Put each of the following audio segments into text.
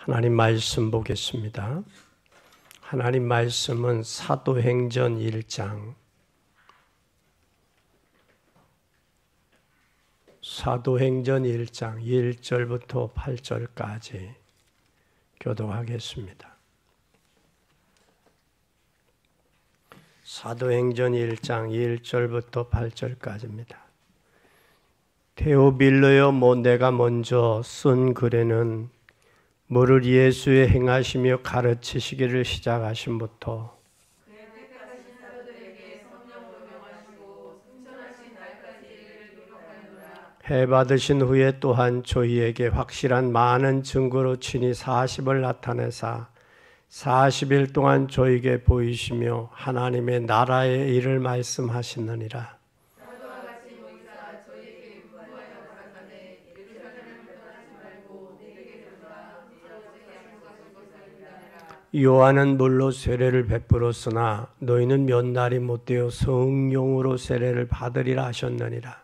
하나님 말씀 보겠습니다. 하나님 말씀은 사도행전 1장 사도행전 1장 1절부터 8절까지 교독하겠습니다. 사도행전 1장 1절부터 8절까지입니다. 데오빌로여, 내가 먼저 쓴 글에는 뭐를 예수의 행하시며 가르치시기를 시작하심부터 그의 택하신 사도들에게 성령으로 명하시고 승천하신 날까지 이르기를 노력하노라. 해 받으신 후에 또한 저희에게 확실한 많은 증거로 친히 40을 나타내사 40일 동안 저희에게 보이시며 하나님의 나라의 일을 말씀하시느니라. 요한은 물로 세례를 베풀었으나 너희는 몇 날이 못되어 성령으로 세례를 받으리라 하셨느니라.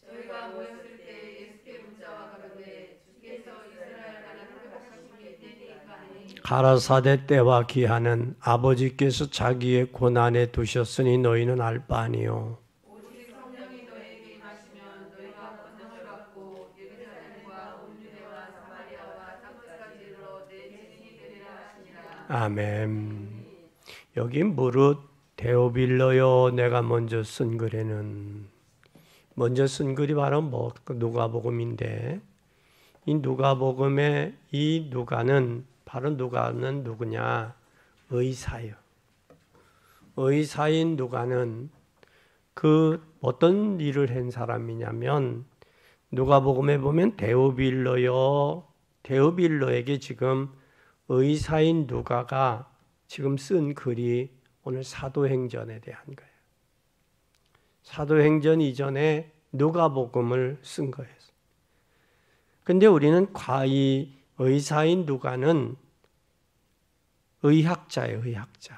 저희가 모였을 때 예수께 묻자와 가로되 주께서 이스라엘 나라를 회복하시기 때니까니 가라사대 때와 기한은 아버지께서 자기의 고난에 두셨으니 너희는 알 바 아니요. 오직 성령이 너희에게 임하시면 너희가 권능을 받고 예루살렘과 온 유대와 사마리아와 땅끝까지 이르러 내 증인이 되리라 하시니라. 아멘. 여기 무릇 데오빌로여, 내가 먼저 쓴 글에는, 먼저 쓴 글이 바로 누가복음인데, 이 누가복음의 이 누가는 바로 누가는 누구냐? 의사예요. 의사인 누가는 그 어떤 일을 한 사람이냐면, 누가복음에 보면 데오빌로에게 지금 의사인 누가가 지금 쓴 글이 오늘 사도행전에 대한 거예요. 사도행전 이전에 누가복음을 쓴 거예요. 근데 우리는 이 의사인 누가는 의학자예요, 의학자.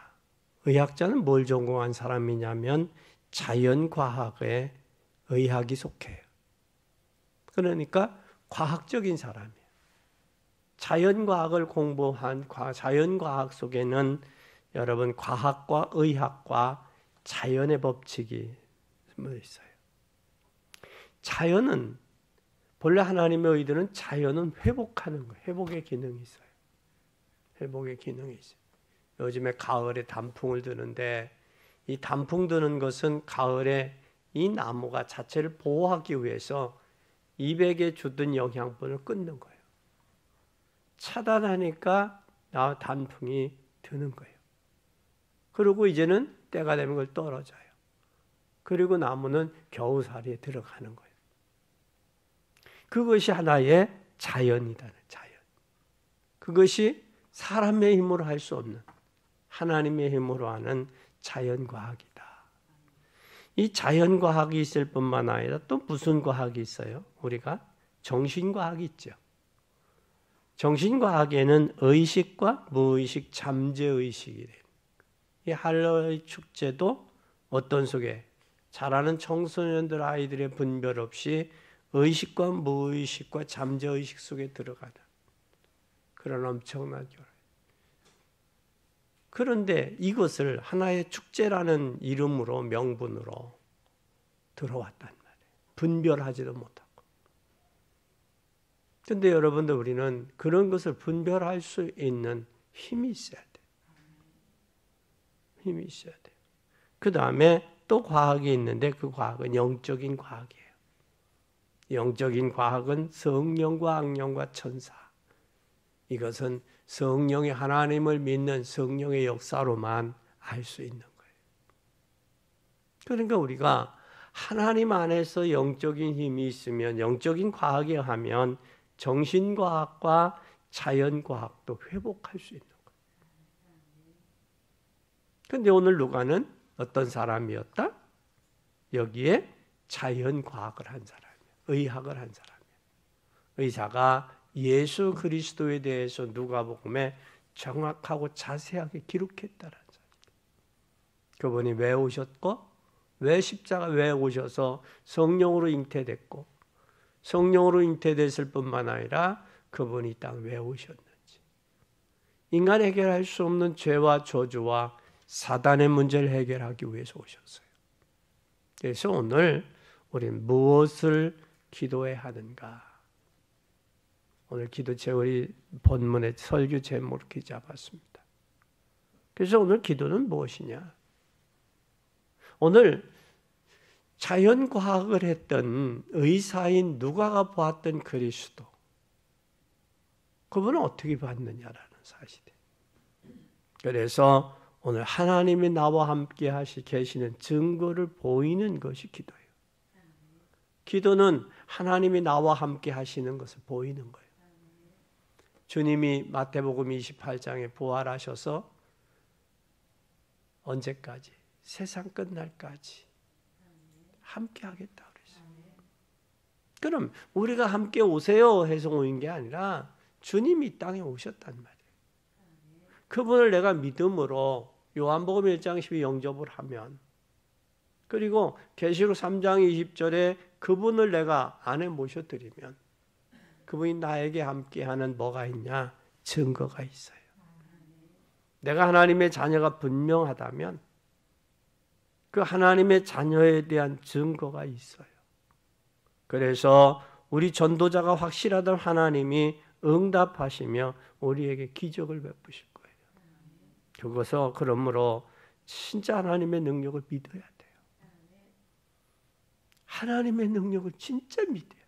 의학자는 뭘 전공한 사람이냐면 자연과학에 의학이 속해요. 그러니까 과학적인 사람이에요. 자연과학을 공부한 자연과학 속에는 여러분 과학과 의학과 자연의 법칙이 숨어 있어요. 자연은 본래 하나님의 의도는 자연은 회복하는 거예요. 회복의 기능이 있어요. 회복의 기능이 있어요. 요즘에 가을에 단풍을 드는데 이 단풍 드는 것은 가을에 이 나무가 자체를 보호하기 위해서 200에 주던 영양분을 끊는 거예요. 차단하니까 단풍이 드는 거예요. 그리고 이제는 때가 되면 그걸 떨어져요. 그리고 나무는 겨우살이에 들어가는 거예요. 그것이 하나의 자연이다. 자연. 그것이 사람의 힘으로 할 수 없는 하나님의 힘으로 하는 자연과학이다. 이 자연과학이 있을 뿐만 아니라 또 무슨 과학이 있어요? 우리가 정신과학이 있죠. 정신과학에는 의식과 무의식, 잠재의식이 돼요. 이 할로윈 축제도 어떤 속에 자라는 청소년들 아이들의 분별 없이 의식과 무의식과 잠재의식 속에 들어가다. 그런 엄청난 교회. 그런데 이것을 하나의 축제라는 이름으로 명분으로 들어왔단 말이에요. 분별하지도 못하고. 그런데 여러분들 우리는 그런 것을 분별할 수 있는 힘이 있어야 돼요. 힘이 있어야 돼요. 그 다음에 또 과학이 있는데 그 과학은 영적인 과학이에요. 영적인 과학은 성령과 악령과 천사. 이것은 성령의 하나님을 믿는 성령의 역사로만 알 수 있는 거예요. 그러니까 우리가 하나님 안에서 영적인 힘이 있으면 영적인 과학에 하면 정신과학과 자연과학도 회복할 수 있는 거예요. 그런데 오늘 누가는 어떤 사람이었다? 여기에 자연과학을 한 사람이에요. 의학을 한 사람이에요. 의사가 예수 그리스도에 대해서 누가복음에 정확하고 자세하게 기록했다는 사람. 그분이 왜 오셨고 왜 십자가 왜 오셔서 성령으로 잉태됐고 성령으로 잉태됐을 뿐만 아니라 그분이 이 땅 왜 오셨는지 인간이 해결할 수 없는 죄와 저주와 사단의 문제를 해결하기 위해서 오셨어요. 그래서 오늘 우리는 무엇을 기도해야 하는가? 오늘 기도 제목이 본문의 설교 제목을 이렇게 잡았습니다. 그래서 오늘 기도는 무엇이냐? 오늘 자연과학을 했던 의사인 누가가 보았던 그리스도, 그분은 어떻게 봤느냐라는 사실이에요. 그래서 오늘 하나님이 나와 함께 계시는 증거를 보이는 것이 기도예요. 기도는 하나님이 나와 함께 하시는 것을 보이는 거예요. 주님이 마태복음 28장에 부활하셔서 언제까지? 세상 끝날까지 함께 하겠다 그랬어요. 그럼 우리가 함께 오세요 해서 오는 게 아니라 주님이 이 땅에 오셨단 말이에요. 그분을 내가 믿음으로 요한복음 1장 12 영접을 하면, 그리고 계시록 3장 20절에 그분을 내가 안에 모셔드리면 그분이 나에게 함께하는 뭐가 있냐? 증거가 있어요. 내가 하나님의 자녀가 분명하다면 그 하나님의 자녀에 대한 증거가 있어요. 그래서 우리 전도자가 확실하던 하나님이 응답하시며 우리에게 기적을 베푸실 거예요. 그것은 그러므로 진짜 하나님의 능력을 믿어야 돼요. 하나님의 능력을 진짜 믿어야 돼요.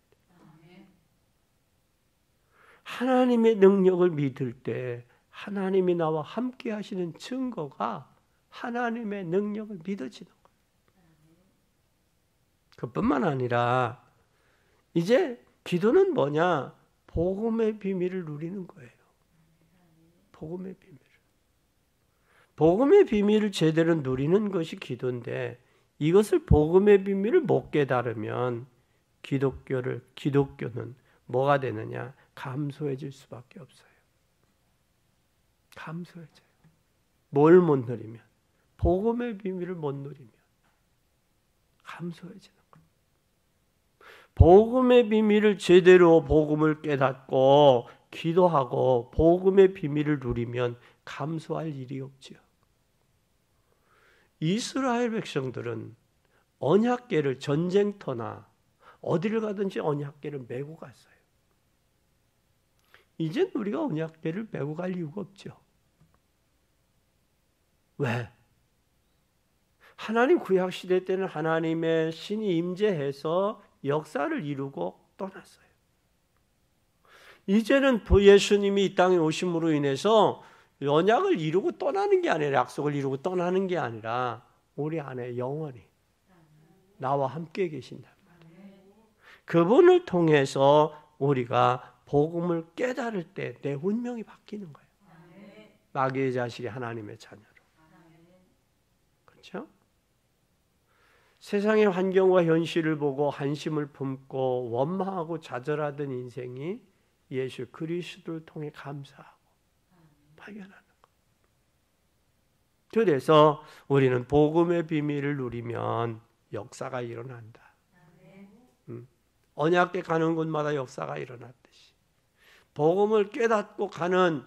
하나님의 능력을 믿을 때 하나님이 나와 함께 하시는 증거가 하나님의 능력을 믿어지는 거예요. 그뿐만 아니라 이제 기도는 뭐냐? 복음의 비밀을 누리는 거예요. 복음의 비밀. 복음의 비밀을 제대로 누리는 것이 기도인데, 이것을 복음의 비밀을 못 깨달으면 기독교는 뭐가 되느냐? 감소해질 수밖에 없어요. 감소해져요. 뭘 못 누리면? 복음의 비밀을 못 누리면 감소해지는 거예요. 복음의 비밀을 제대로 복음을 깨닫고 기도하고 복음의 비밀을 누리면 감소할 일이 없지요. 이스라엘 백성들은 언약궤를 전쟁터나 어디를 가든지 언약궤를 메고 갔어요. 이젠 우리가 언약궤를 메고 갈 이유가 없죠. 왜? 하나님 구약시대 때는 하나님의 신이 임재해서 역사를 이루고 떠났어요. 이제는 예수님이 이 땅에 오심으로 인해서 언약을 이루고 떠나는 게 아니라, 약속을 이루고 떠나는 게 아니라 우리 안에 영원히 나와 함께 계신단 말이에요. 그분을 통해서 우리가 복음을 깨달을 때 내 운명이 바뀌는 거예요. 마귀의 자식이 하나님의 자녀로. 그렇죠? 세상의 환경과 현실을 보고 한심을 품고 원망하고 좌절하던 인생이 예수 그리스도를 통해 감사하고 발견하는 것. 그래서 우리는 복음의 비밀을 누리면 역사가 일어난다. 언약궤 가는 곳마다 역사가 일어났듯이 복음을 깨닫고 가는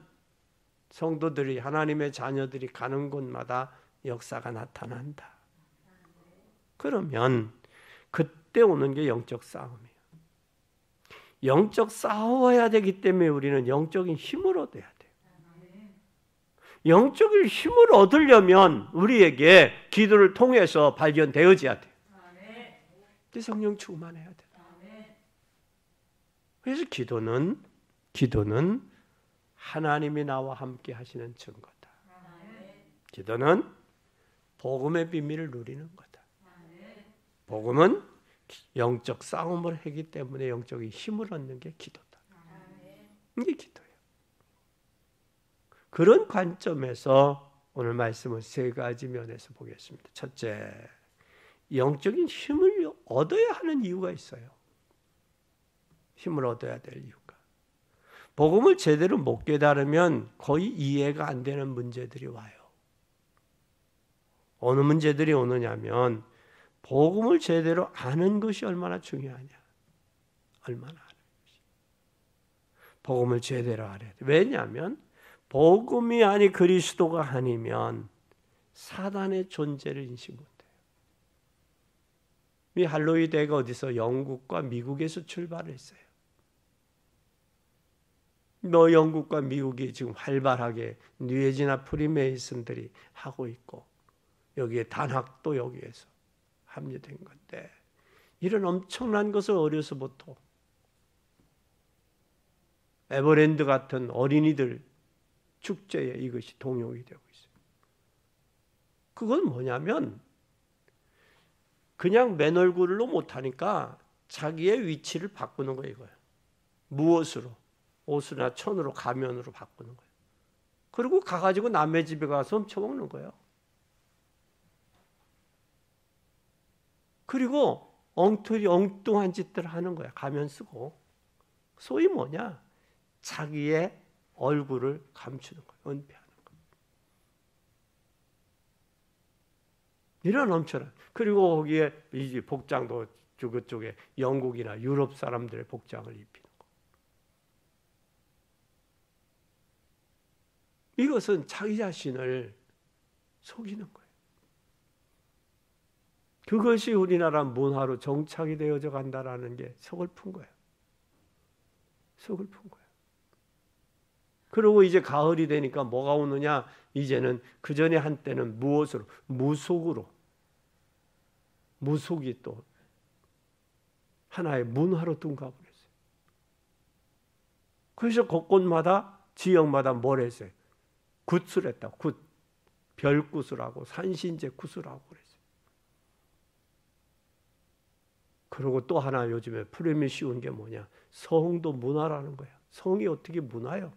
성도들이, 하나님의 자녀들이 가는 곳마다 역사가 나타난다. 그러면 그때 오는 게 영적 싸움이에요. 영적 싸워야 되기 때문에 우리는 영적인 힘을 얻어야 돼요. 영적인 힘을 얻으려면 우리에게 기도를 통해서 발견되어져야 돼요. 그래서 성령 충만해야 돼요. 그래서 기도는 하나님이 나와 함께 하시는 증거다. 기도는 복음의 비밀을 누리는 거다. 복음은 영적 싸움을 하기 때문에 영적인 힘을 얻는 게 기도다. 이게 기도예요. 그런 관점에서 오늘 말씀을 세 가지 면에서 보겠습니다. 첫째, 영적인 힘을 얻어야 하는 이유가 있어요. 힘을 얻어야 될 이유가. 복음을 제대로 못 깨달으면 거의 이해가 안 되는 문제들이 와요. 어느 문제들이 오느냐면 복음을 제대로 아는 것이 얼마나 중요하냐. 얼마나 아는 것이. 복음을 제대로 알아야 돼. 왜냐하면 복음이 아니 그리스도가 아니면 사단의 존재를 인식 못해요. 이 할로위 대회가 어디서 영국과 미국에서 출발을 했어요. 영국과 미국이 지금 활발하게 뉴에지나 프리메이슨들이 하고 있고 여기에 단학도 여기에서 합류된 건데 이런 엄청난 것을 어려서부터 에버랜드 같은 어린이들 축제에 이것이 동용이 되고 있어요. 그건 뭐냐면 그냥 맨 얼굴로 못하니까 자기의 위치를 바꾸는 거예요. 이거예요. 무엇으로? 옷이나 천으로 가면으로 바꾸는 거예요. 그리고 가가지고 남의 집에 가서 훔쳐먹는 거예요. 그리고 엉뚱한 짓들을 하는 거야. 가면 쓰고. 소위 뭐냐? 자기의 얼굴을 감추는 거예요. 은폐하는 거예요. 이런 엄청난. 그리고 거기에 이 복장도 그쪽에 영국이나 유럽 사람들의 복장을 입히는 거. 이것은 자기 자신을 속이는 거예요. 그것이 우리나라 문화로 정착이 되어져 간다라는 게 서글픈 거예요. 서글픈 거예요. 그리고 이제 가을이 되니까 뭐가 오느냐? 이제는 그 전에 한때는 무엇으로? 무속으로. 무속이 또 하나의 문화로 둔갑을 했어요. 그래서 곳곳마다 지역마다 뭘 했어요? 굿을 했다. 굿. 별굿을 하고 산신제 굿을 하고 그랬어요. 그리고 또 하나 요즘에 프레임이 씌운 게 뭐냐? 성도 문화라는 거야. 성이 어떻게 문화요?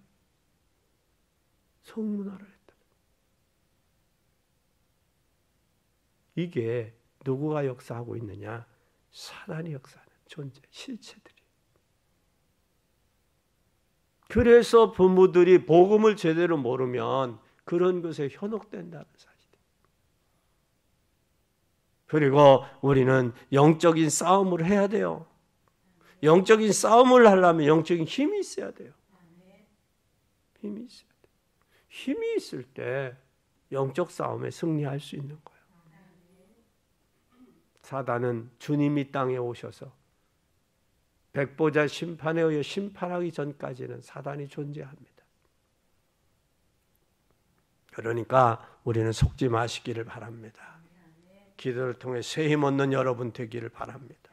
성문화를 했다. 이게 누구가 역사하고 있느냐? 사단이 역사하는 존재, 실체들이. 그래서 부모들이 복음을 제대로 모르면 그런 것에 현혹된다는 사실이에요. 그리고 우리는 영적인 싸움을 해야 돼요. 영적인 싸움을 하려면 영적인 힘이 있어야 돼요. 힘이 있어야 돼요. 힘이 있을 때 영적 싸움에 승리할 수 있는 거예요. 사단은 주님이 땅에 오셔서 백보자 심판에 의해 심판하기 전까지는 사단이 존재합니다. 그러니까 우리는 속지 마시기를 바랍니다. 기도를 통해 새 힘 얻는 여러분 되기를 바랍니다.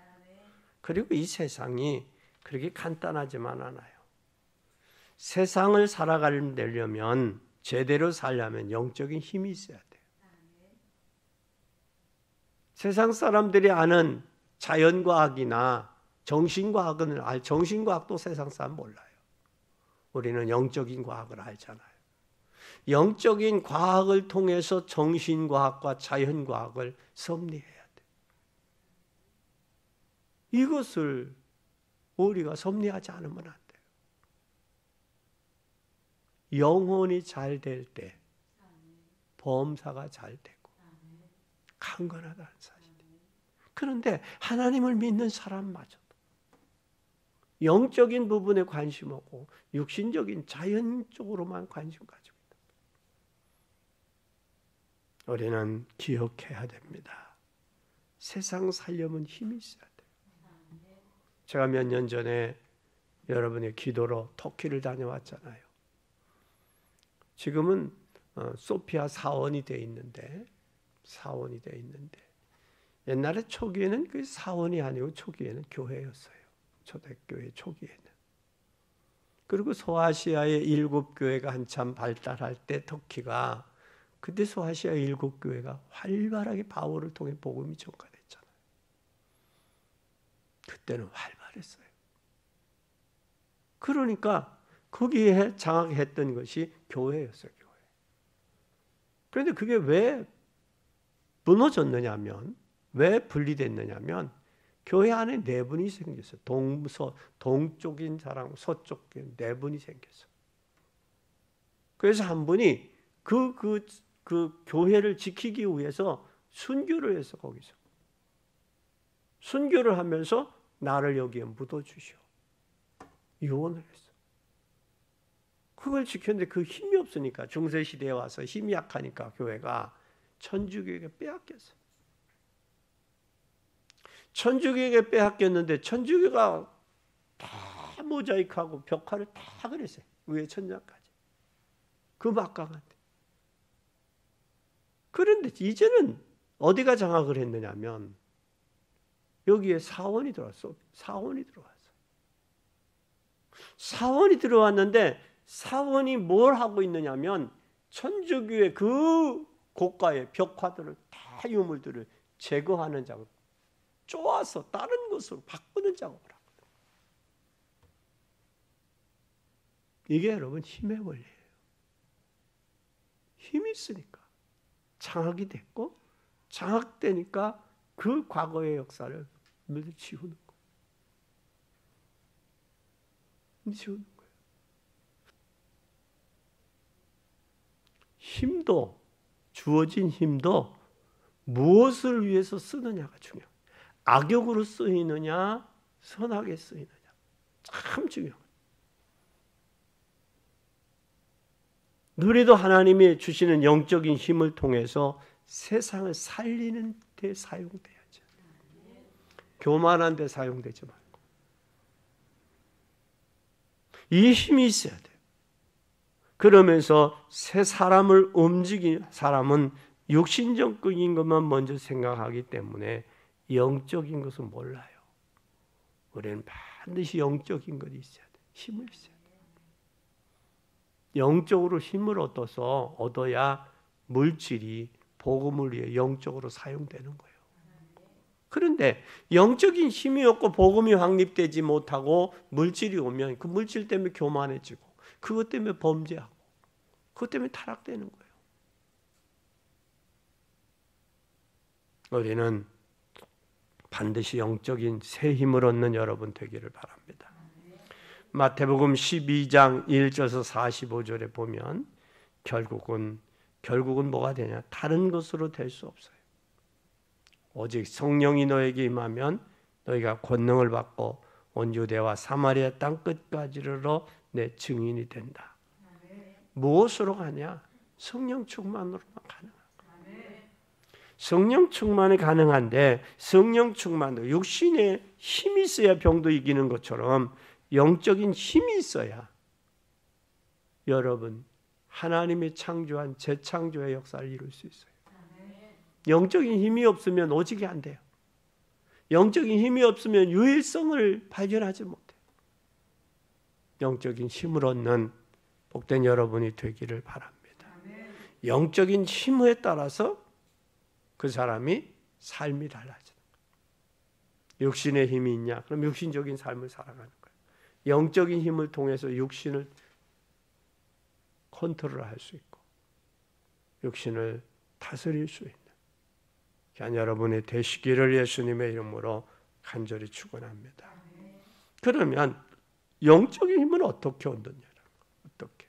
그리고 이 세상이 그렇게 간단하지만 않아요. 세상을 살아가려면 제대로 살려면 영적인 힘이 있어야 돼요. 세상 사람들이 아는 자연과학이나 정신과학은 정신과학도 세상 사람 몰라요. 우리는 영적인 과학을 알잖아요. 영적인 과학을 통해서 정신과학과 자연과학을 섭리해야 돼요. 이것을 우리가 섭리하지 않으면 안 돼요. 영혼이 잘 될 때 범사가 잘 되고 강건하다는 사실이에요. 그런데 하나님을 믿는 사람마저도 영적인 부분에 관심 없고 육신적인 자연 쪽으로만 관심 가지고 있다. 우리는 기억해야 됩니다. 세상 살려면 힘이 있어야 돼요. 제가 몇 년 전에 여러분의 기도로 터키를 다녀왔잖아요. 지금은 소피아 사원이 돼 있는데 옛날에 초기에는 그 사원이 아니고 초기에는 교회였어요. 초대교회 초기에는. 그리고 소아시아의 7교회가 한참 발달할 때 터키가 그때 소아시아 7교회가 활발하게 바울을 통해 복음이 전가됐잖아요. 그때는 활발했어요. 그러니까 거기에 장악했던 것이 교회였어요. 교회. 그런데 그게 왜 무너졌느냐면 왜 분리됐느냐면 교회 안에 내분이 생겼어요. 동쪽인 사람, 서쪽인 내분이 생겼어요. 그래서 한 분이 그 교회를 지키기 위해서 순교를 해서 거기서 순교를 하면서 나를 여기에 묻어주시오. 유언을 했어. 그걸 지켰는데 그 힘이 없으니까 중세시대에 와서 힘이 약하니까 교회가 천주교에게 빼앗겼어요. 천주교에게 빼앗겼는데 천주교가 다 모자이크하고 벽화를 다 그렸어요. 위에 천장까지. 그 막강한데. 그런데 이제는 어디가 장악을 했느냐면 여기에 사원이 들어왔어. 사원이 들어왔어. 사원이 들어왔는데 사원이 뭘 하고 있느냐면 천주교의 그 고가의 벽화들을 다 유물들을 제거하는 작업, 쪼아서 다른 것으로 바꾸는 작업을 하거든요. 이게 여러분 힘의 원리예요. 힘이 있으니까 장악이 됐고 장악되니까 그 과거의 역사를 지우는 거예요. 지우는 거예요. 힘도, 주어진 힘도 무엇을 위해서 쓰느냐가 중요해요. 악역으로 쓰이느냐 선하게 쓰이느냐 참 중요해요. 우리도 하나님이 주시는 영적인 힘을 통해서 세상을 살리는 데 사용돼야죠. 교만한 데 사용되지 말고. 이 힘이 있어야 돼요. 그러면서 새 사람을 움직이는 사람은 육신적인 것만 먼저 생각하기 때문에 영적인 것은 몰라요. 우리는 반드시 영적인 것이 있어야 돼요. 힘을 있어야 돼요. 영적으로 힘을 얻어야 물질이 복음을 위해 영적으로 사용되는 거예요. 그런데 영적인 힘이 없고 복음이 확립되지 못하고 물질이 오면 그 물질 때문에 교만해지고 그것 때문에 범죄하고 그것 때문에 타락되는 거예요. 우리는 반드시 영적인 새 힘을 얻는 여러분 되기를 바랍니다. 마태복음 12장 1절에서 45절에 보면 결국은 뭐가 되냐? 다른 것으로 될 수 없어요. 오직 성령이 너에게 임하면 너희가 권능을 받고 온 유대와 사마리아 땅 끝까지로 내 증인이 된다. 무엇으로 가냐? 성령 충만으로만 가능한 거예요. 성령 충만이 가능한데 성령 충만도 육신에 힘이 있어야 병도 이기는 것처럼 영적인 힘이 있어야 여러분 하나님이 창조한 재창조의 역사를 이룰 수 있어요. 영적인 힘이 없으면 오직이 안 돼요. 영적인 힘이 없으면 유일성을 발견하지 못해요. 영적인 힘을 얻는 복된 여러분이 되기를 바랍니다. 영적인 힘에 따라서 그 사람이 삶이 달라지는 거예요. 육신의 힘이 있냐? 그럼 육신적인 삶을 살아가는 거예요. 영적인 힘을 통해서 육신을 컨트롤할 수 있고 육신을 다스릴 수 있는 여러분의 되시기를 예수님의 이름으로 간절히 축원합니다. 그러면 영적인 힘은 어떻게 얻느냐? 어떻게?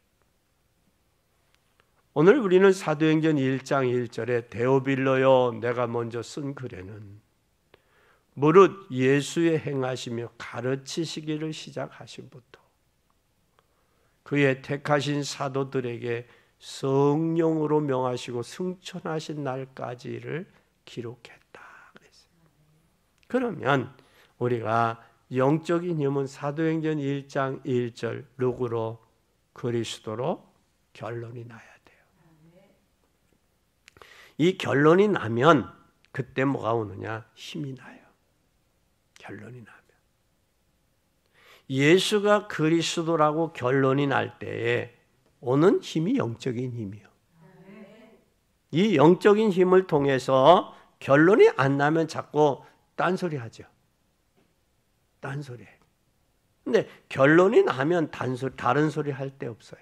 오늘 우리는 사도행전 1장 1절에 데오빌로여 내가 먼저 쓴 글에는 무릇 예수의 행하시며 가르치시기를 시작하신부터 그의 택하신 사도들에게 성령으로 명하시고 승천하신 날까지를 기록했다 그랬어요. 그러면 우리가 영적인 힘은 사도행전 1장 1절 룩으로 그리스도로 결론이 나야 돼요. 이 결론이 나면 그때 뭐가 오느냐? 힘이 나요. 결론이 나면. 예수가 그리스도라고 결론이 날 때에 오는 힘이 영적인 힘이요. 이 영적인 힘을 통해서 결론이 안 나면 자꾸 딴소리 하죠. 딴소리 해요. 근데 결론이 나면 다른 소리 할 데 없어요.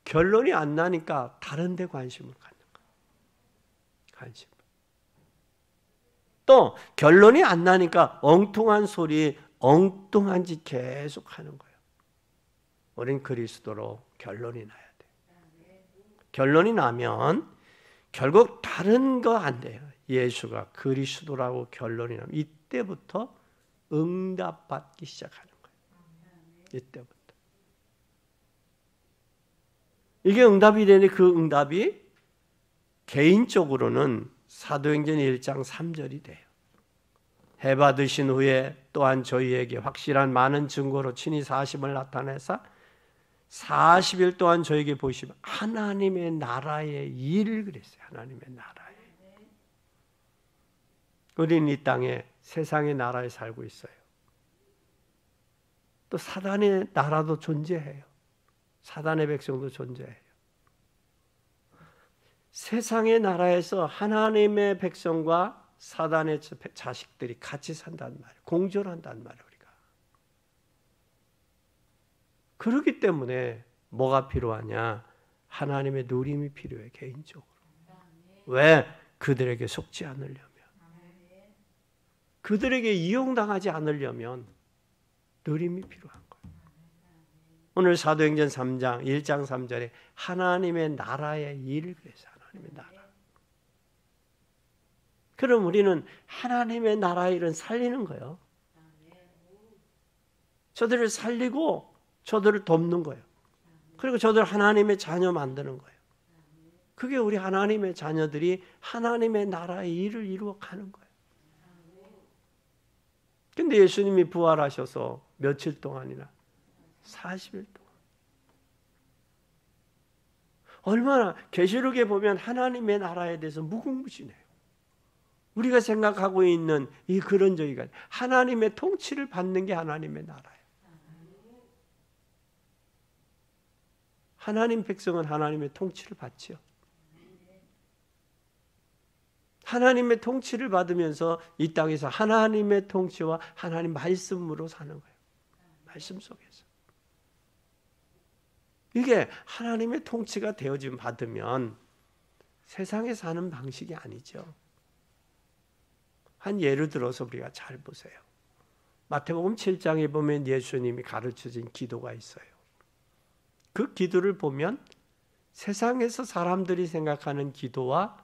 결론이 안 나니까 다른 데 관심을 갖는 거예요. 관심. 또 결론이 안 나니까 엉뚱한 소리, 엉뚱한 짓 계속 하는 거예요. 우린 그리스도로 결론이 나야 돼요. 결론이 나면 결국 다른 거 안 돼요. 예수가 그리스도라고 결론이 나면 이때부터 응답받기 시작하는 거예요. 이때부터. 이게 응답이 되니 그 응답이 개인적으로는 사도행전 1장 3절이 돼요. 해 받으신 후에 또한 저희에게 확실한 많은 증거로 친히 사심을 나타내사 40일 동안 저에게 보시면 하나님의 나라의 일을 그랬어요. 하나님의 나라의. 우리는 이 땅에 세상의 나라에 살고 있어요. 또 사단의 나라도 존재해요. 사단의 백성도 존재해요. 세상의 나라에서 하나님의 백성과 사단의 자식들이 같이 산단 말이에요. 공존한단 말이에요. 우리가. 그렇기 때문에 뭐가 필요하냐? 하나님의 누림이 필요해. 개인적으로. 왜? 그들에게 속지 않으려면. 그들에게 이용당하지 않으려면 누림이 필요한 거예요. 오늘 사도행전 3장 1장 3절에 하나님의 나라의 일을 그래서 하나님의 나라. 그럼 우리는 하나님의 나라의 일은 살리는 거예요. 저들을 살리고 저들을 돕는 거예요. 그리고 저들 하나님의 자녀 만드는 거예요. 그게 우리 하나님의 자녀들이 하나님의 나라의 일을 이루어가는 거예요. 근데 예수님이 부활하셔서 며칠 동안이나 40일 동안 얼마나 계시록에 보면 하나님의 나라에 대해서 무궁무진해요. 우리가 생각하고 있는 이 그런 저희가 하나님의 통치를 받는 게 하나님의 나라예요. 하나님 백성은 하나님의 통치를 받지요. 하나님의 통치를 받으면서 이 땅에서 하나님의 통치와 하나님 말씀으로 사는 거예요. 말씀 속에서. 이게 하나님의 통치가 되어짐 받으면 세상에 사는 방식이 아니죠. 한 예를 들어서 우리가 잘 보세요. 마태복음 7장에 보면 예수님이 가르쳐진 기도가 있어요. 그 기도를 보면 세상에서 사람들이 생각하는 기도와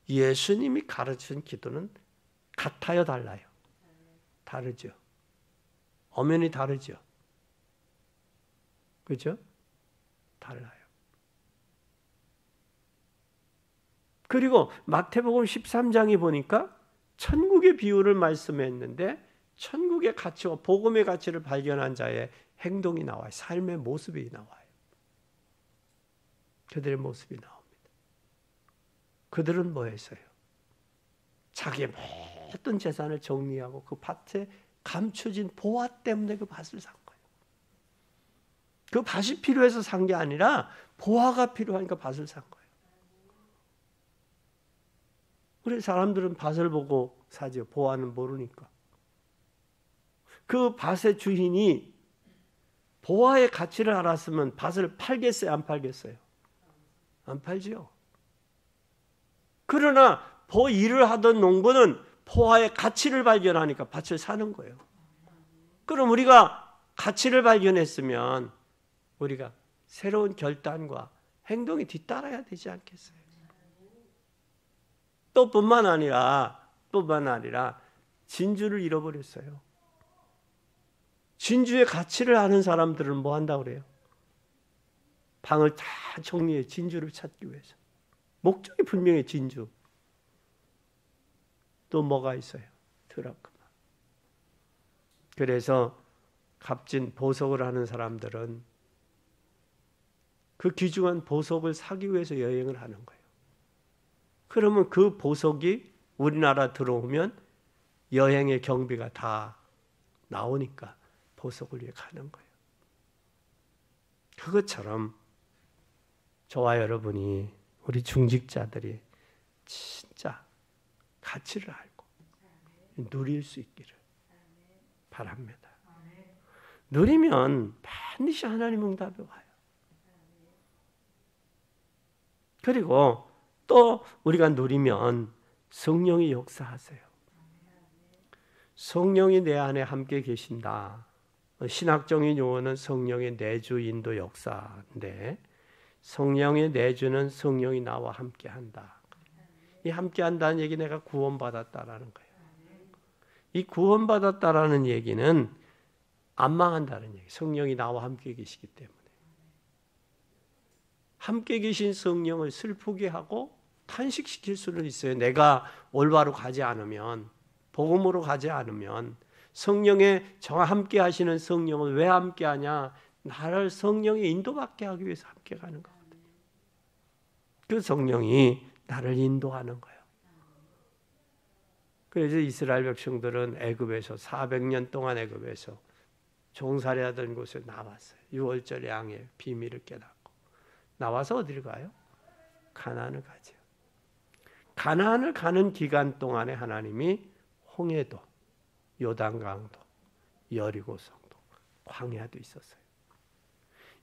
예수님이 가르친 기도는 같아요, 달라요? 다르죠. 엄연히 다르죠. 그죠? 달라요. 그리고 마태복음 13장에 보니까 천국의 비유를 말씀했는데 천국의 가치와 복음의 가치를 발견한 자의 행동이 나와요. 삶의 모습이 나와요. 그들의 모습이 나옵니다. 그들은 뭐 했어요? 자기의 모든 재산을 정리하고 그 밭에 감춰진 보화 때문에 그 밭을 산 거예요. 그 밭이 필요해서 산 게 아니라 보화가 필요하니까 밭을 산 거예요. 우리 사람들은 밭을 보고 사죠. 보화는 모르니까. 그 밭의 주인이 보화의 가치를 알았으면 밭을 팔겠어요? 안 팔겠어요? 안 팔지요. 그러나 일을 하던 농부는 보화의 가치를 발견하니까 밭을 사는 거예요. 그럼 우리가 가치를 발견했으면 우리가 새로운 결단과 행동이 뒤따라야 되지 않겠어요? 또 뿐만 아니라 진주를 잃어버렸어요. 진주의 가치를 아는 사람들은 뭐 한다고 그래요? 방을 다 정리해 진주를 찾기 위해서. 목적이 분명히 진주. 또 뭐가 있어요? 드라크마. 그래서 값진 보석을 하는 사람들은 그 귀중한 보석을 사기 위해서 여행을 하는 거예요. 그러면 그 보석이 우리나라 들어오면 여행의 경비가 다 나오니까 보석을 위해 가는 거예요. 그것처럼 저와 여러분이 우리 중직자들이 진짜 가치를 알고 누릴 수 있기를 바랍니다. 누리면 반드시 하나님 응답이 와요. 그리고 또 우리가 누리면 성령이 역사하세요. 성령이 내 안에 함께 계신다. 신학적인 용어는 성령의 내주 인도 역사인데 성령의 내주는 성령이 나와 함께한다. 이 함께한다는 얘기 내가 구원받았다라는 거예요. 이 구원받았다라는 얘기는 안 망한다는 얘기. 성령이 나와 함께 계시기 때문에. 함께 계신 성령을 슬프게 하고 탄식시킬 수는 있어요. 내가 올바로 가지 않으면, 복음으로 가지 않으면. 성령의 저와 함께 하시는 성령은 왜 함께 하냐? 나를 성령의 인도받게 하기 위해서 함께 가는 거거든요. 그 성령이 나를 인도하는 거예요. 그래서 이스라엘 백성들은 애굽에서 400년 동안 애굽에서 종살이하던 곳에 나왔어요. 6월절 양의 비밀을 깨닫고 나와서 어디를 가요? 가나안을 가죠. 가나안을 가는 기간 동안에 하나님이 홍해도, 요단강도, 여리고성도, 광야도 있었어요.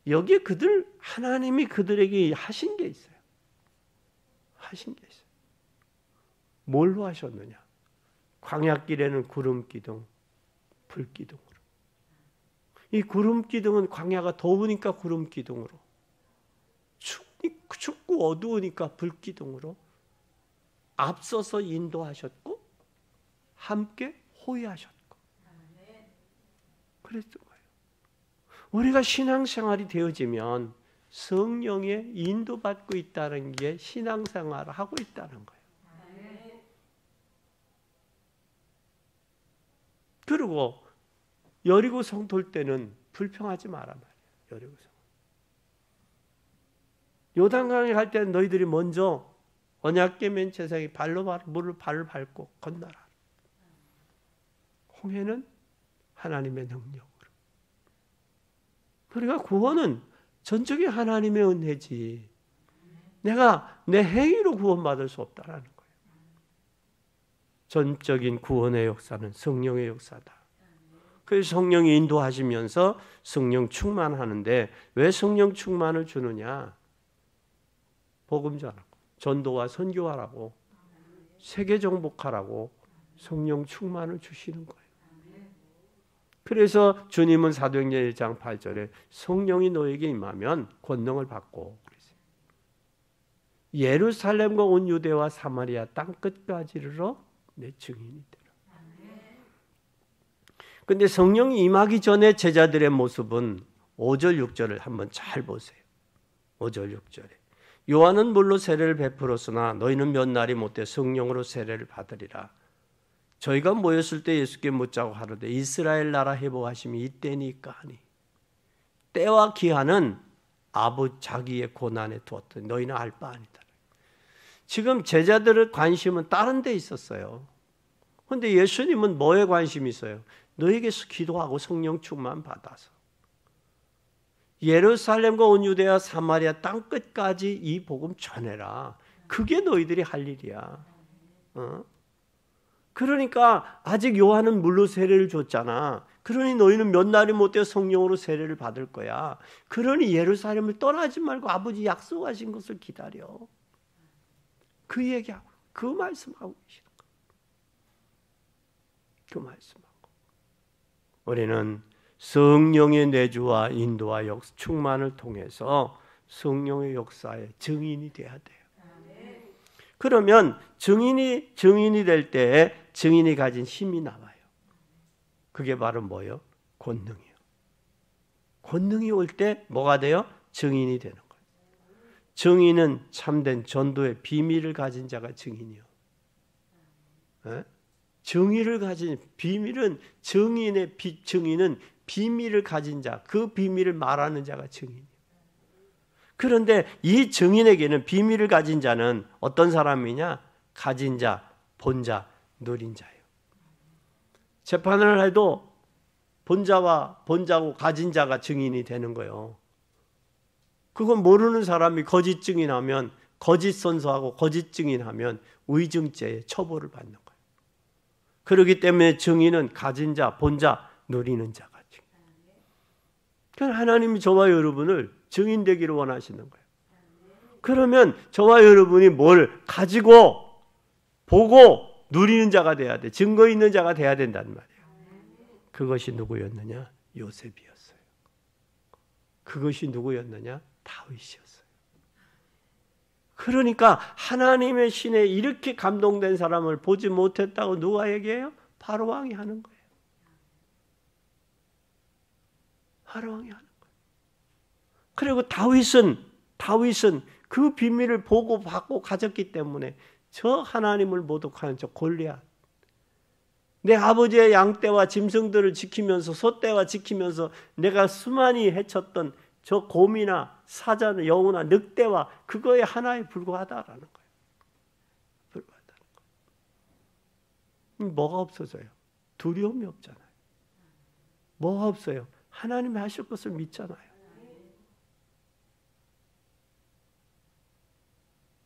여기에 하나님이 그들에게 하신 게 있어요. 하신 게 있어요. 뭘로 하셨느냐? 광야길에는 구름 기둥, 불 기둥으로. 이 구름 기둥은 광야가 더우니까 구름 기둥으로, 춥고 어두우니까 불 기둥으로 앞서서 인도하셨고 함께 호위하셨고 그랬던 거예요. 우리가 신앙생활이 되어지면 성령의 인도받고 있다는 게 신앙생활을 하고 있다는 거예요. 그리고 여리고성 돌 때는 불평하지 마라 말이에요. 여리고성. 요단강에 갈 때는 너희들이 먼저 언약궤 맨 제사장이 물을 발을 밟고 건너라. 홍해는 하나님의 능력으로. 그러니까 구원은 전적인 하나님의 은혜지. 내가 내 행위로 구원받을 수 없다라는 거예요. 전적인 구원의 역사는 성령의 역사다. 그래서 성령이 인도하시면서 성령 충만하는데 왜 성령 충만을 주느냐? 복음 전하고 전도와 선교하라고 세계 정복하라고 성령 충만을 주시는 거예요. 그래서 주님은 사도행전 1장 8절에 성령이 너에게 임하면 권능을 받고 그랬어요. 예루살렘과 온 유대와 사마리아 땅 끝까지 이르러 내 증인이 되라. 근데 성령이 임하기 전에 제자들의 모습은 5절 6절을 한번 잘 보세요. 5절 6절에 요한은 물로 세례를 베풀었으나 너희는 몇 날이 못돼 성령으로 세례를 받으리라. 저희가 모였을 때 예수께 묻자고 하루되 이스라엘 나라 회복하심이 이때니까 하니 때와 기한은 아버지 자기의 고난에 두었더니 너희는 알 바 아니다. 지금 제자들의 관심은 다른 데 있었어요. 그런데 예수님은 뭐에 관심이 있어요? 너에게서 기도하고 성령 충만 받아서 예루살렘과 온 유대와 사마리아 땅 끝까지 이 복음 전해라. 그게 너희들이 할 일이야. 그러니까 아직 요한은 물로 세례를 줬잖아. 그러니 너희는 몇 날이 못되어 성령으로 세례를 받을 거야. 그러니 예루살렘을 떠나지 말고 아버지 약속하신 것을 기다려. 그 얘기하고 그 말씀하고 계시는 거야. 그 말씀하고 우리는 성령의 내주와 인도와 충만을 통해서 성령의 역사의 증인이 돼야 돼요. 그러면 증인이 될 때 증인이 가진 힘이 나와요. 그게 바로 뭐예요? 권능이요. 권능이 올 때 뭐가 돼요? 증인이 되는 거예요. 증인은 참된 전도의 비밀을 가진 자가 증인이요. 정의를 가진 비밀은 증인은 비밀을 가진 자, 그 비밀을 말하는 자가 증인이에요. 그런데 이 증인에게는 비밀을 가진 자는 어떤 사람이냐? 가진 자, 본 자, 누린 자예요. 재판을 해도 본자와 본자고 가진 자가 증인이 되는 거예요. 그건 모르는 사람이 거짓 증인하면 거짓 선서하고 거짓 증인하면 의증죄에 처벌을 받는 거예요. 그렇기 때문에 증인은 가진 자, 본 자, 누리는 자가 증인. 그러니까 하나님이 저와 여러분을 증인되기를 원하시는 거예요. 그러면 저와 여러분이 뭘 가지고 보고 누리는 자가 돼야 돼. 증거 있는 자가 돼야 된단 말이에요. 그것이 누구였느냐? 요셉이었어요. 그것이 누구였느냐? 다윗이었어요. 그러니까 하나님의 신에 이렇게 감동된 사람을 보지 못했다고 누가 얘기해요? 바로왕이 하는 거예요. 바로왕이 하는 거예요. 그리고 다윗은 다윗은 그 비밀을 보고 받고 가졌기 때문에 저 하나님을 모독하는 저 골리앗, 내 아버지의 양떼와 짐승들을 지키면서 소떼와 지키면서 내가 수많이 헤쳤던 저 곰이나 사자나 여우나 늑대와 그거에 하나에 불과하다라는 거예요. 불과하다는 거예요. 뭐가 없어져요? 두려움이 없잖아요. 뭐가 없어요? 하나님이 하실 것을 믿잖아요.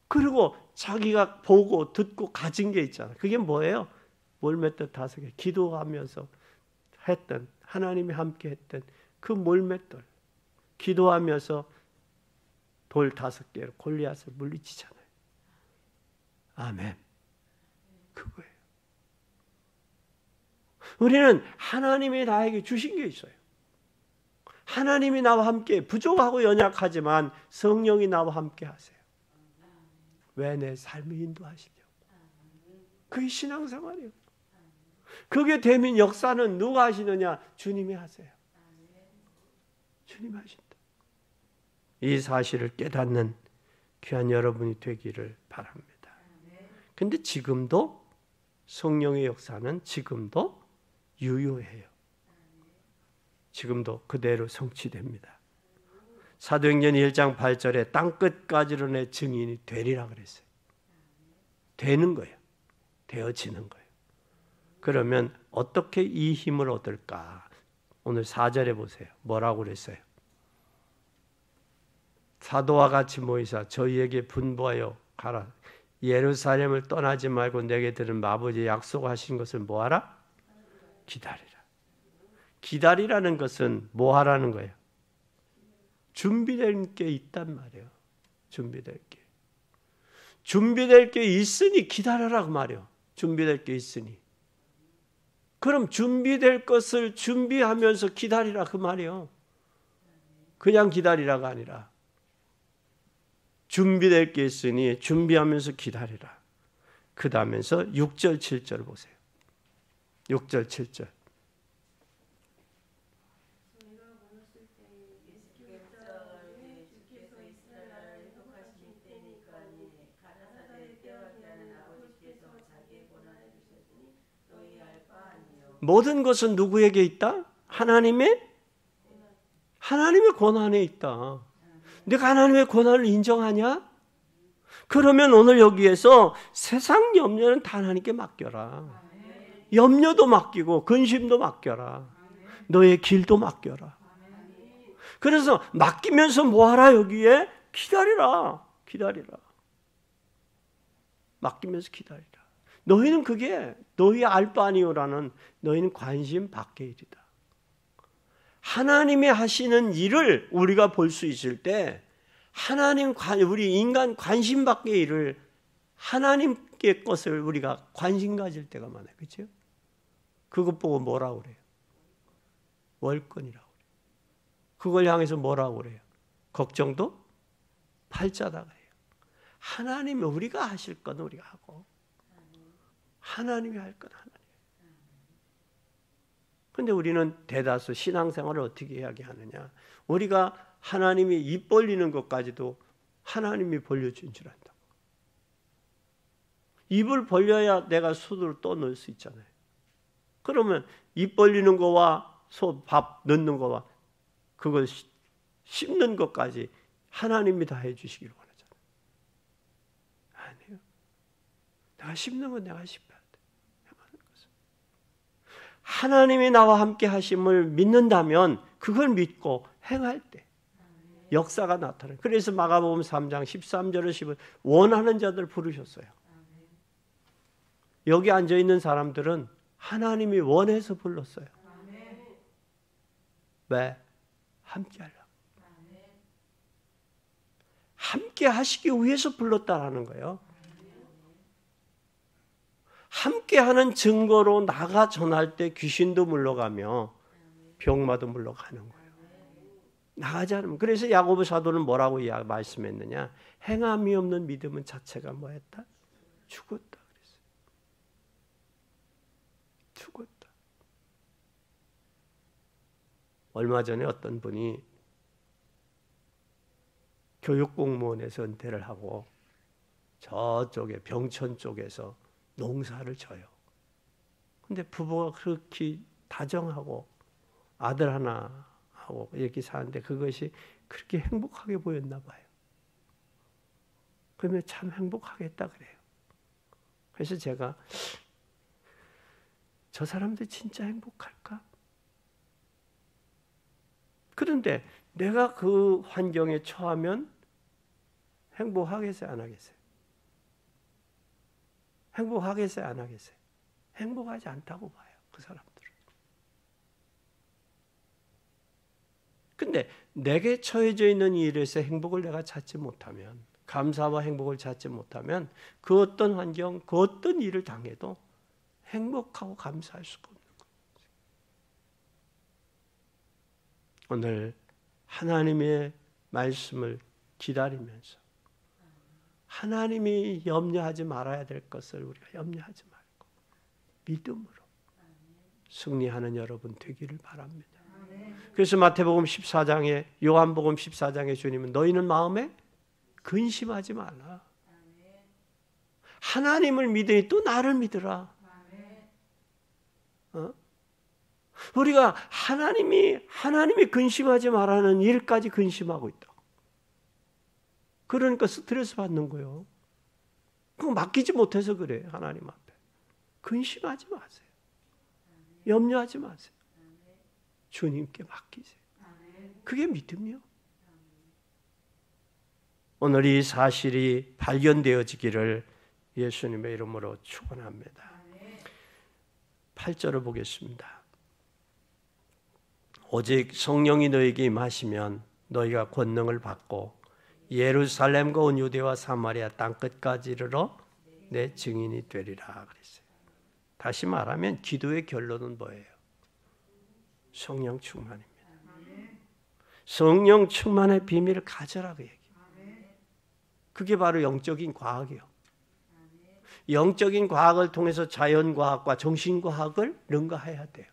그리고 자기가 보고 듣고 가진 게 있잖아요. 그게 뭐예요? 몰맷돌 5개, 기도하면서 했던, 하나님이 함께 했던 그 몰맷돌, 기도하면서 돌 5개로 골리앗을 물리치잖아요. 아멘. 그거예요. 우리는 하나님이 나에게 주신 게 있어요. 하나님이 나와 함께, 부족하고 연약하지만 성령이 나와 함께 하세요. 왜? 내 삶을 인도하시려고. 그게 신앙생활이에요. 그게 되면 역사는 누가 하시느냐? 주님이 하세요. 주님이 하신다. 이 사실을 깨닫는 귀한 여러분이 되기를 바랍니다. 근데 지금도 성령의 역사는 지금도 유효해요. 지금도 그대로 성취됩니다. 사도행전 1장 8절에 땅끝까지로 내 증인이 되리라 그랬어요. 되는 거예요. 되어지는 거예요. 그러면 어떻게 이 힘을 얻을까? 오늘 4절에 보세요. 뭐라고 그랬어요? 사도와 같이 모이사 저희에게 분부하여 가라. 예루살렘을 떠나지 말고 내게 들은 아버지의 약속하신 것을 뭐하라? 기다리라. 기다리라는 것은 뭐하라는 거예요? 준비될 게 있단 말이에요. 준비될 게. 준비될 게 있으니 기다려라 그 말이에요. 준비될 게 있으니. 그럼 준비될 것을 준비하면서 기다리라 그 말이에요. 그냥 기다리라가 아니라 준비될 게 있으니 준비하면서 기다리라. 그 다음에서 6절 7절 보세요. 6절 7절. 모든 것은 누구에게 있다? 하나님의 권한에 있다. 내가 하나님의 권한을 인정하냐? 그러면 오늘 여기에서 세상 염려는 다 하나님께 맡겨라. 염려도 맡기고 근심도 맡겨라. 너의 길도 맡겨라. 그래서 맡기면서 뭐하라 여기에? 기다리라. 기다리라. 맡기면서 기다리라. 너희는 그게 너희 알 바 아니오라는 너희는 관심 밖의 일이다. 하나님이 하시는 일을 우리가 볼 수 있을 때 우리 인간 관심 밖의 일을 하나님께 것을 우리가 관심 가질 때가 많아요. 그렇죠? 그것 보고 뭐라고 그래요? 월권이라고 그래요. 그걸 향해서 뭐라고 그래요? 걱정도 팔자다가 해요. 하나님이 우리가 하실 건 우리가 하고 하나님이 할 건 하나님. 그런데 우리는 대다수 신앙생활을 어떻게 이야기하느냐? 우리가 하나님이 입 벌리는 것까지도 하나님이 벌려준 줄 안다. 입을 벌려야 내가 수도를 또 넣을 수 있잖아요. 그러면 입 벌리는 거와 밥 넣는 거와 그걸 씹는 것까지 하나님이 다 해주시기를 원하잖아요. 아니요. 내가 씹는 건 내가 씹어야 돼. 하나님이 나와 함께 하심을 믿는다면 그걸 믿고 행할 때 역사가 나타나요. 그래서 마가복음 3장 13절을 10을 원하는 자들 부르셨어요. 여기 앉아있는 사람들은 하나님이 원해서 불렀어요. 왜? 함께 하려고. 함께 하시기 위해서 불렀다라는 거예요. 함께하는 증거로 나가 전할 때 귀신도 물러가며 병마도 물러가는 거예요. 나가지 않으면. 그래서 야고보 사도는 뭐라고 말씀했느냐? 행함이 없는 믿음은 자체가 뭐했다? 죽었다 그랬어요. 죽었다. 얼마 전에 어떤 분이 교육공무원에서 은퇴를 하고 저쪽에 병천 쪽에서 농사를 져요. 근데 부부가 그렇게 다정하고 아들 하나 하고 이렇게 사는데 그것이 그렇게 행복하게 보였나 봐요. 그러면 참 행복하겠다 그래요. 그래서 제가 저 사람들 진짜 행복할까? 그런데 내가 그 환경에 처하면 행복하겠어요? 안 하겠어요? 행복하겠어요? 안 하겠어요? 행복하지 않다고 봐요. 그 사람들은. 근데 내게 처해져 있는 일에서 행복을 내가 찾지 못하면, 감사와 행복을 찾지 못하면 그 어떤 환경, 그 어떤 일을 당해도 행복하고 감사할 수가 없는 거예요. 오늘 하나님의 말씀을 기다리면서 하나님이 염려하지 말아야 될 것을 우리가 염려하지 말고 믿음으로 승리하는 여러분 되기를 바랍니다. 그래서 마태복음 14장에 요한복음 14장에 주님은 너희는 마음에 근심하지 말라. 하나님을 믿으니 또 나를 믿으라. 우리가 하나님이 근심하지 말라는 일까지 근심하고 있다. 그러니까 스트레스 받는 거예요. 그거 맡기지 못해서 그래요. 하나님 앞에. 근심하지 마세요. 염려하지 마세요. 주님께 맡기세요. 그게 믿음이요. 오늘 이 사실이 발견되어지기를 예수님의 이름으로 축원합니다. 8절을 보겠습니다. 오직 성령이 너에게 임하시면 너희가 권능을 받고 예루살렘과 온 유대와 사마리아 땅끝까지 이르러 내 증인이 되리라 그랬어요. 다시 말하면 기도의 결론은 뭐예요? 성령 충만입니다. 성령 충만의 비밀을 가져라 그 얘기예요. 그게 바로 영적인 과학이에요. 영적인 과학을 통해서 자연과학과 정신과학을 능가해야 돼요.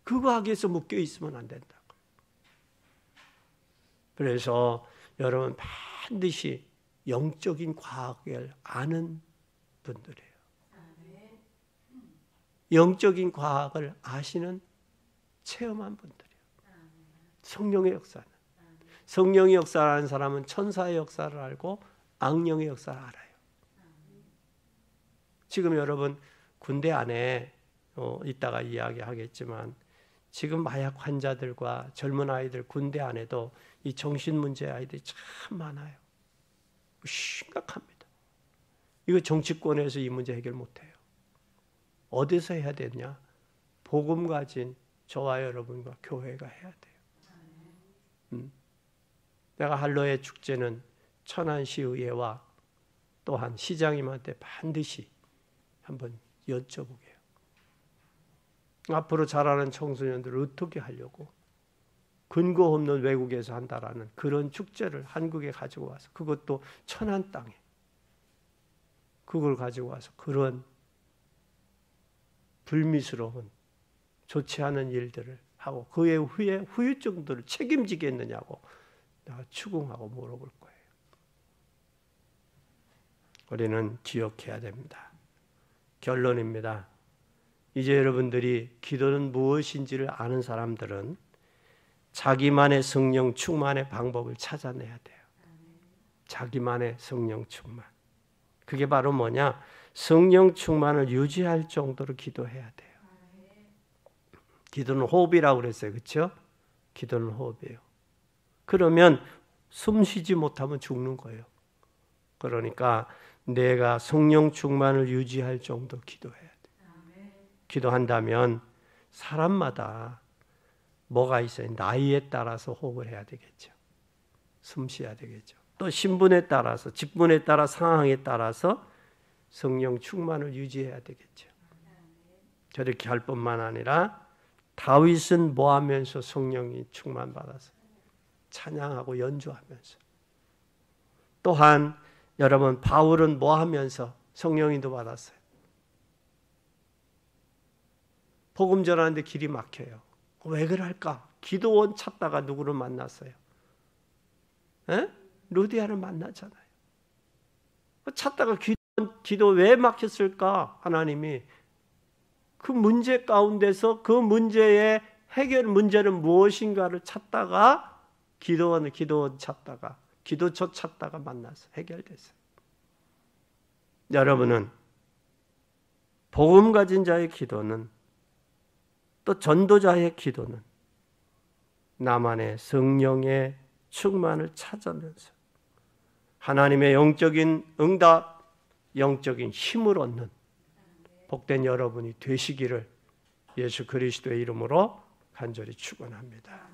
그 과학에서 묶여 있으면 안 된다고. 그래서 여러분 반드시 영적인 과학을 아는 분들이에요. 영적인 과학을 아시는 체험한 분들이에요. 성령의 역사는. 성령의 역사를 아는 사람은 천사의 역사를 알고 악령의 역사를 알아요. 지금 여러분 군대 안에 이따가 이야기하겠지만 지금 마약 환자들과 젊은 아이들 군대 안에도 이 정신문제 아이들이 참 많아요. 심각합니다. 이거 정치권에서 이 문제 해결 못해요. 어디서 해야 되냐? 복음 가진 저와 여러분과 교회가 해야 돼요. 내가 할로의 축제는 천안시의회와 또한 시장님한테 반드시 한번 여쭤보게요. 앞으로 자라는 청소년들을 어떻게 하려고 근거 없는 외국에서 한다라는 그런 축제를 한국에 가지고 와서 그것도 천안 땅에 그걸 가지고 와서 그런 불미스러운 좋지 않은 일들을 하고 그의 후유증들을 책임지겠느냐고 내가 추궁하고 물어볼 거예요. 우리는 기억해야 됩니다. 결론입니다. 이제 여러분들이 기도는 무엇인지를 아는 사람들은 자기만의 성령 충만의 방법을 찾아내야 돼요. 자기만의 성령 충만. 그게 바로 뭐냐? 성령 충만을 유지할 정도로 기도해야 돼요. 기도는 호흡이라고 그랬어요. 그렇죠? 기도는 호흡이에요. 그러면 숨 쉬지 못하면 죽는 거예요. 그러니까 내가 성령 충만을 유지할 정도로 기도해야 돼요. 기도한다면 사람마다 뭐가 있어요? 나이에 따라서 호흡을 해야 되겠죠. 숨 쉬어야 되겠죠. 또 신분에 따라서, 직분에 따라, 상황에 따라서 성령 충만을 유지해야 되겠죠. 저렇게 할 뿐만 아니라 다윗은 뭐 하면서 성령이 충만받아서 찬양하고 연주하면서 또한 여러분 바울은 뭐 하면서 성령인도 받았어요. 복음 전하는데 길이 막혀요. 왜 그럴까? 기도원 찾다가 누구를 만났어요. 루디아를 만나잖아요. 찾다가 기도 왜 막혔을까? 하나님이 그 문제 가운데서 그 문제의 해결 문제는 무엇인가를 찾다가 기도원 찾다가 기도처 찾다가 만나서 해결됐어요. 여러분은 복음 가진 자의 기도는 또 전도자의 기도는 나만의 성령의 충만을 찾으면서 하나님의 영적인 응답, 영적인 힘을 얻는 복된 여러분이 되시기를 예수 그리스도의 이름으로 간절히 축원합니다.